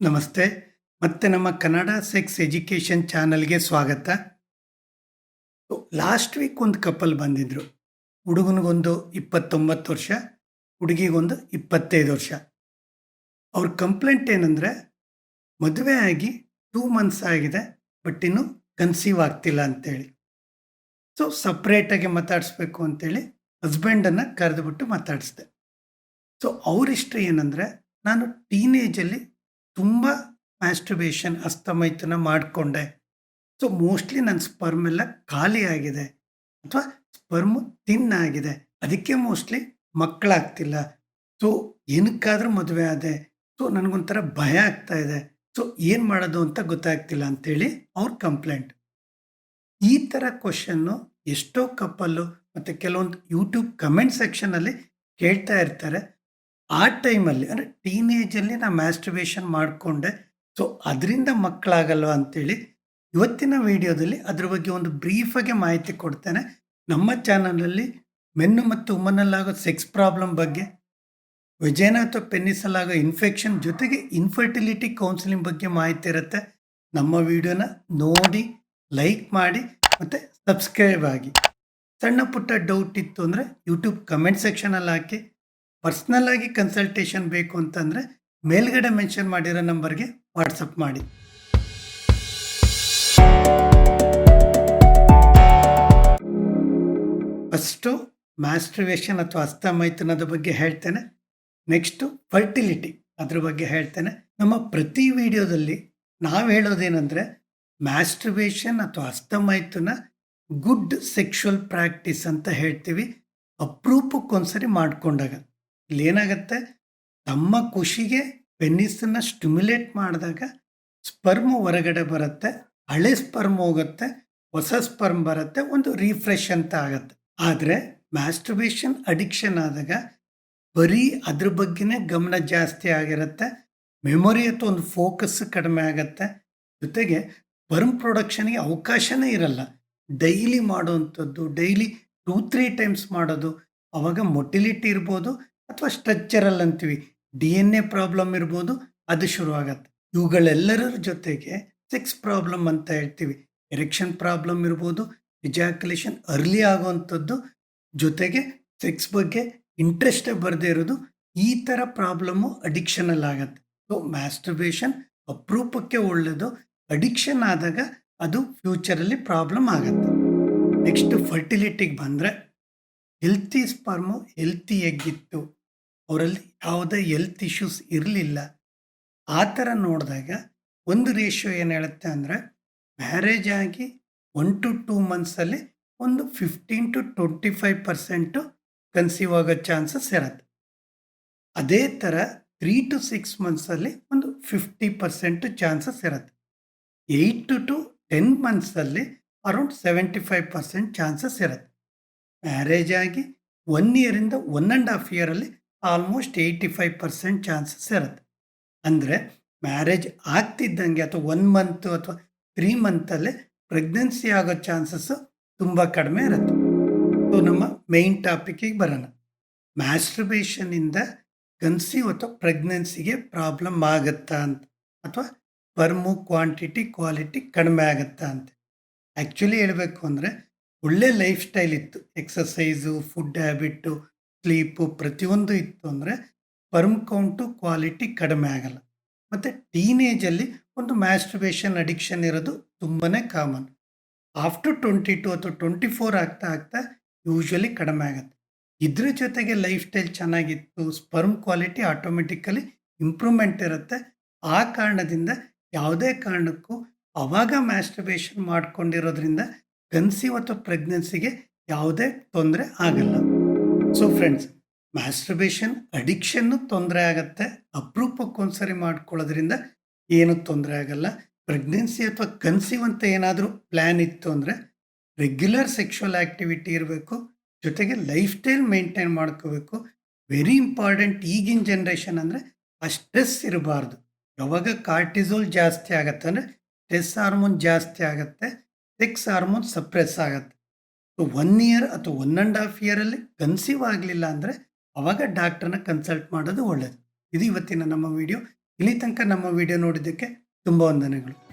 ನಮಸ್ತೆ. ಮತ್ತೆ ನಮ್ಮ ಕನ್ನಡ ಸೆಕ್ಸ್ ಎಜುಕೇಷನ್ ಚಾನಲ್‌ಗೆ ಸ್ವಾಗತ. ಲಾಸ್ಟ್ ವೀಕ್ ಒಂದು ಕಪಲ್ ಬಂದಿದ್ರು. ಹುಡುಗನಿಗೊಂದು 29 ವರ್ಷ, ಹುಡುಗಿಗೊಂದು 25 ವರ್ಷ. ಅವ್ರ ಕಂಪ್ಲೇಂಟ್ ಏನಂದ್ರೆ, ಮದುವೆ ಆಗಿ 2 ಮಂತ್ಸ್ ಆಗಿದೆ, ಬಟ್ ಇನ್ನು ಕನ್ಸೀವ್ ಆಗ್ತಿಲ್ಲ ಅಂತೇಳಿ. ಸಪ್ರೇಟಾಗಿ ಮಾತಾಡಿಸ್ಬೇಕು ಅಂತೇಳಿ ಹಸ್ಬೆಂಡನ್ನು ಕರೆದುಬಿಟ್ಟು ಮಾತಾಡಿಸ್ದೆ. ಅವ್ರ ಹಿಸ್ಟ್ರಿ ಏನಂದ್ರೆ, ನಾನು ಟೀನೇಜಲ್ಲಿ ತುಂಬ ಮ್ಯಾಸ್ಟರ್ಬೇಷನ್ ಹಸ್ತಮೈಥುನ ಮಾಡಿಕೊಂಡೆ. ಮೋಸ್ಟ್ಲಿ ನನ್ನ ಸ್ಪರ್ಮ್ ಎಲ್ಲ ಖಾಲಿ ಆಗಿದೆ ಅಥವಾ ಸ್ಪರ್ಮ್ ತಿನ್ ಆಗಿದೆ. ಅದಕ್ಕೆ ಮೋಸ್ಟ್ಲಿ ಮಕ್ಕಳಾಗ್ತಿಲ್ಲ. ಏನಕ್ಕಾದ್ರೂ ಮದುವೆ ಆದೆ. ನನಗೊಂಥರ ಭಯ ಆಗ್ತಾ ಇದೆ. ಏನು ಮಾಡೋದು ಅಂತ ಗೊತ್ತಾಗ್ತಿಲ್ಲ ಅಂತೇಳಿ ಅವ್ರ ಕಂಪ್ಲೇಂಟ್. ಈ ಥರ ಕ್ವಶನ್ನು ಎಷ್ಟೋ ಕಪಲ್ಲು ಮತ್ತು ಕೆಲವೊಂದು ಯೂಟ್ಯೂಬ್ ಕಮೆಂಟ್ ಸೆಕ್ಷನಲ್ಲಿ ಕೇಳ್ತಾ ಇರ್ತಾರೆ. ಆ ಟೈಮಲ್ಲಿ ಅಂದರೆ ಟೀನೇಜಲ್ಲಿ ನಾನು ಮ್ಯಾಸ್ಟರ್ಬೇಷನ್ ಮಾಡಿಕೊಂಡೆ, ಅದರಿಂದ ಮಕ್ಕಳಾಗಲ್ವ ಅಂತೇಳಿ ಇವತ್ತಿನ ವಿಡಿಯೋದಲ್ಲಿ ಅದ್ರ ಬಗ್ಗೆ ಒಂದು ಬ್ರೀಫಾಗಿ ಮಾಹಿತಿ ಕೊಡ್ತೇನೆ. ನಮ್ಮ ಚಾನಲಲ್ಲಿ ಮೆನ್ನು ಮತ್ತು ವುಮನಲ್ಲಾಗೋ ಸೆಕ್ಸ್ ಪ್ರಾಬ್ಲಮ್ ಬಗ್ಗೆ, ವಜೈನಾ ಅಥವಾ ಪೆನ್ನಿಸಲ್ಲಾಗೋ ಇನ್ಫೆಕ್ಷನ್ ಜೊತೆಗೆ ಇನ್ಫರ್ಟಿಲಿಟಿ ಕೌನ್ಸಿಲಿಂಗ್ ಬಗ್ಗೆ ಮಾಹಿತಿ ಇರುತ್ತೆ. ನಮ್ಮ ವಿಡಿಯೋನ ನೋಡಿ, ಲೈಕ್ ಮಾಡಿ ಮತ್ತು ಸಬ್ಸ್ಕ್ರೈಬ್ ಆಗಿ. ಸಣ್ಣ ಪುಟ್ಟ ಡೌಟ್ ಇತ್ತು ಅಂದರೆ ಯೂಟ್ಯೂಬ್ ಕಮೆಂಟ್ ಸೆಕ್ಷನಲ್ಲಿ ಹಾಕಿ. ಪರ್ಸ್ನಲ್ ಆಗಿ ಕನ್ಸಲ್ಟೇಷನ್ ಬೇಕು ಅಂತಂದರೆ ಮೇಲ್ಗಡೆ ಮೆನ್ಷನ್ ಮಾಡಿರೋ ನಂಬರ್ಗೆ ವಾಟ್ಸಪ್ ಮಾಡಿ. ಫಸ್ಟು ಮ್ಯಾಸ್ಟರ್ಬೇಷನ್ ಅಥವಾ ಹಸ್ತಮೈಥುನದ ಬಗ್ಗೆ ಹೇಳ್ತೇನೆ. ನೆಕ್ಸ್ಟು ಫರ್ಟಿಲಿಟಿ ಅದ್ರ ಬಗ್ಗೆ ಹೇಳ್ತೇನೆ. ನಮ್ಮ ಪ್ರತಿ ವಿಡಿಯೋದಲ್ಲಿ ನಾವು ಹೇಳೋದೇನೆಂದರೆ, ಮ್ಯಾಸ್ಟರ್ಬೇಷನ್ ಅಥವಾ ಹಸ್ತಮೈಥುನ ಗುಡ್ ಸೆಕ್ಷುವಲ್ ಪ್ರಾಕ್ಟೀಸ್ ಅಂತ ಹೇಳ್ತೀವಿ. ಅಪರೂಪಕ್ಕೊಂದ್ಸರಿ ಮಾಡಿಕೊಂಡಾಗ ಇಲ್ಲೇನಾಗತ್ತೆ, ತಮ್ಮ ಖುಷಿಗೆ ಪೆನ್ನಿಸನ್ನು ಸ್ಟಿಮ್ಯುಲೇಟ್ ಮಾಡಿದಾಗ ಸ್ಪರ್ಮ್ ಹೊರಗಡೆ ಬರುತ್ತೆ, ಹಳೆ ಸ್ಪರ್ಮ್ ಹೋಗುತ್ತೆ, ಹೊಸ ಸ್ಪರ್ಮ್ ಬರುತ್ತೆ, ಒಂದು ರಿಫ್ರೆಶ್ ಅಂತ ಆಗುತ್ತೆ. ಆದರೆ ಮ್ಯಾಸ್ಟರ್ಬೇಷನ್ ಅಡಿಕ್ಷನ್ ಆದಾಗ ಬರೀ ಅದ್ರ ಬಗ್ಗೆನೇ ಗಮನ ಜಾಸ್ತಿ ಆಗಿರುತ್ತೆ. ಮೆಮೊರಿ ಅಥವಾ ಒಂದು ಫೋಕಸ್ ಕಡಿಮೆ ಆಗುತ್ತೆ. ಜೊತೆಗೆ ಸ್ಪರ್ಮ್ ಪ್ರೊಡಕ್ಷನ್ಗೆ ಅವಕಾಶನೇ ಇರಲ್ಲ. ಡೈಲಿ ಮಾಡೋವಂಥದ್ದು, ಡೈಲಿ 2-3 ಟೈಮ್ಸ್ ಮಾಡೋದು, ಅವಾಗ ಮೊಟಿಲಿಟಿ ಇರ್ಬೋದು ಅಥವಾ ಸ್ಟ್ರಕ್ಚರಲ್ ಅಂತೀವಿ, DNA ಪ್ರಾಬ್ಲಮ್ ಇರ್ಬೋದು, ಅದು ಶುರುವಾಗತ್ತೆ. ಇವುಗಳೆಲ್ಲರ ಜೊತೆಗೆ ಸೆಕ್ಸ್ ಪ್ರಾಬ್ಲಮ್ ಅಂತ ಹೇಳ್ತೀವಿ. ಎರೆಕ್ಷನ್ ಪ್ರಾಬ್ಲಮ್ ಇರ್ಬೋದು, ಇಜಾಕ್ಯುಲೇಷನ್ ಅರ್ಲಿ ಆಗುವಂಥದ್ದು, ಜೊತೆಗೆ ಸೆಕ್ಸ್ ಬಗ್ಗೆ ಇಂಟ್ರೆಸ್ಟೇ ಬರದೇ ಇರೋದು, ಈ ಥರ ಪ್ರಾಬ್ಲಮ್ಮು ಅಡಿಕ್ಷನಲ್ಲಿ ಆಗತ್ತೆ. ಮ್ಯಾಸ್ಟರ್ಬೇಷನ್ ಅಪರೂಪಕ್ಕೆ ಒಳ್ಳೆಯದು. ಅಡಿಕ್ಷನ್ ಆದಾಗ ಅದು ಫ್ಯೂಚರಲ್ಲಿ ಪ್ರಾಬ್ಲಮ್ ಆಗತ್ತೆ. ನೆಕ್ಸ್ಟ್ ಫರ್ಟಿಲಿಟಿಗೆ ಬಂದರೆ, ಹೆಲ್ತಿ ಸ್ಪರ್ಮು ಹೆಲ್ತಿ ಎಗ್ ಇತ್ತು, ಅವರಲ್ಲಿ ಯಾವುದೇ ಹೆಲ್ತ್ ಇಶ್ಯೂಸ್ ಇರಲಿಲ್ಲ. ಆ ಥರ ನೋಡಿದಾಗ ಒಂದು ರೇಷಿಯೋ ಏನು ಹೇಳುತ್ತೆ ಅಂದರೆ, ಮ್ಯಾರೇಜ್ ಆಗಿ 1 to 2 ಮಂತ್ಸಲ್ಲಿ ಒಂದು 15-25% ಕನ್ಸೀವ್ ಆಗೋ ಚಾನ್ಸಸ್ ಇರುತ್ತೆ. ಅದೇ ಥರ 3 to 6 ಮಂತ್ಸಲ್ಲಿ ಒಂದು 50% ಚಾನ್ಸಸ್ ಇರುತ್ತೆ. 8 to 10 ಮಂತ್ಸಲ್ಲಿ ಅರೌಂಡ್ 75% ಚಾನ್ಸಸ್ ಇರುತ್ತೆ. ಮ್ಯಾರೇಜ್ ಆಗಿ 1 ಇಯರಿಂದ 1.5 ಇಯರಲ್ಲಿ ಆಲ್ಮೋಸ್ಟ್ 85% ಚಾನ್ಸಸ್ ಇರುತ್ತೆ. ಅಂದರೆ ಮ್ಯಾರೇಜ್ ಆಗ್ತಿದ್ದಂಗೆ ಅಥವಾ 1 ಮಂತು ಅಥವಾ 3 ಮಂತಲ್ಲೇ ಪ್ರೆಗ್ನೆನ್ಸಿ ಆಗೋ ಚಾನ್ಸಸ್ಸು ತುಂಬ ಕಡಿಮೆ ಇರುತ್ತೆ. ನಮ್ಮ ಮೇಯ್ನ್ ಟಾಪಿಕ್ಕಿಗೆ ಬರೋಣ. ಮ್ಯಾಸ್ಟರ್ಬೇಷನ್ನಿಂದ ಕನ್ಸೀವ್ ಅಥವಾ ಪ್ರೆಗ್ನೆನ್ಸಿಗೆ ಪ್ರಾಬ್ಲಮ್ ಆಗುತ್ತಾ ಅಂತ, ಅಥವಾ ಸ್ಪರ್ಮು ಕ್ವಾಂಟಿಟಿ ಕ್ವಾಲಿಟಿ ಕಡಿಮೆ ಆಗುತ್ತಾ ಅಂತ. ಆ್ಯಕ್ಚುಲಿ ಹೇಳಬೇಕು ಅಂದರೆ, ಒಳ್ಳೆ ಲೈಫ್ ಸ್ಟೈಲ್ ಇತ್ತು, ಎಕ್ಸಸೈಸು, ಫುಡ್ ಹ್ಯಾಬಿಟ್ಟು, ಸ್ಲೀಪು ಪ್ರತಿಯೊಂದು ಇತ್ತು ಅಂದರೆ ಸ್ಪರ್ಮ್ ಕೌಂಟು ಕ್ವಾಲಿಟಿ ಕಡಿಮೆ ಆಗಲ್ಲ. ಮತ್ತು ಟೀನೇಜಲ್ಲಿ ಒಂದು ಮ್ಯಾಸ್ಟರ್ಬೇಷನ್ ಅಡಿಕ್ಷನ್ ಇರೋದು ತುಂಬಾ ಕಾಮನ್. ಆಫ್ಟರ್ 22 ಅಥವಾ 24 ಆಗ್ತಾ ಆಗ್ತಾ ಯೂಶ್ವಲಿ ಕಡಿಮೆ ಆಗುತ್ತೆ. ಇದ್ರ ಜೊತೆಗೆ ಲೈಫ್ ಸ್ಟೈಲ್ ಚೆನ್ನಾಗಿತ್ತು, ಸ್ಪರ್ಮ್ ಕ್ವಾಲಿಟಿ ಆಟೋಮೆಟಿಕಲಿ ಇಂಪ್ರೂವ್ಮೆಂಟ್ ಇರುತ್ತೆ. ಆ ಕಾರಣದಿಂದ ಯಾವುದೇ ಕಾರಣಕ್ಕೂ ಅವಾಗ ಮ್ಯಾಸ್ಟರ್ಬೇಷನ್ ಮಾಡ್ಕೊಂಡಿರೋದ್ರಿಂದ ಕನ್ಸೀವ್ ಅಥವಾ ಪ್ರೆಗ್ನೆನ್ಸಿಗೆ ಯಾವುದೇ ತೊಂದರೆ ಆಗಲ್ಲ. ಫ್ರೆಂಡ್ಸ್, ಮ್ಯಾಸ್ಟರ್ಬೇಷನ್ ಅಡಿಕ್ಷನ್ನು ತೊಂದರೆ ಆಗುತ್ತೆ. ಅಪರೂಪಕ್ಕೊಂದ್ಸರಿ ಮಾಡ್ಕೊಳ್ಳೋದ್ರಿಂದ ಏನೂ ತೊಂದರೆ ಆಗಲ್ಲ. ಪ್ರೆಗ್ನೆನ್ಸಿ ಅಥವಾ ಕನ್ಸೀವ್ ಅಂತ ಏನಾದರೂ ಪ್ಲ್ಯಾನ್ ಇತ್ತು ಅಂದರೆ ರೆಗ್ಯುಲರ್ ಸೆಕ್ಷುವಲ್ ಆ್ಯಕ್ಟಿವಿಟಿ ಇರಬೇಕು, ಜೊತೆಗೆ ಲೈಫ್ ಸ್ಟೈಲ್ ಮೇಂಟೈನ್ ಮಾಡ್ಕೋಬೇಕು. ವೆರಿ ಇಂಪಾರ್ಟೆಂಟ್ ಈಗಿನ ಜನ್ರೇಷನ್ ಅಂದರೆ ಆ ಸ್ಟ್ರೆಸ್ ಇರಬಾರ್ದು. ಯಾವಾಗ ಕಾರ್ಟಿಸೋಲ್ ಜಾಸ್ತಿ ಆಗುತ್ತೆ ಅಂದರೆ ಸ್ಟ್ರೆಸ್ ಹಾರ್ಮೋನ್ ಜಾಸ್ತಿ ಆಗುತ್ತೆ, ಸೆಕ್ಸ್ ಹಾರ್ಮೋನ್ ಸಪ್ರೆಸ್ ಆಗುತ್ತೆ. 1 ಇಯರ್ ಅಥವಾ 1.5 ಇಯರಲ್ಲಿ ಕನ್ಸೀವ್ ಆಗಲಿಲ್ಲ ಅಂದರೆ ಅವಾಗ ಡಾಕ್ಟ್ರನ್ನ ಕನ್ಸಲ್ಟ್ ಮಾಡೋದು ಒಳ್ಳೆಯದು. ಇದು ಇವತ್ತಿನ ನಮ್ಮ ವಿಡಿಯೋ. ಇಲ್ಲಿ ತನಕ ನಮ್ಮ ವಿಡಿಯೋ ನೋಡಿದ್ದಕ್ಕೆ ತುಂಬ ವಂದನೆಗಳು.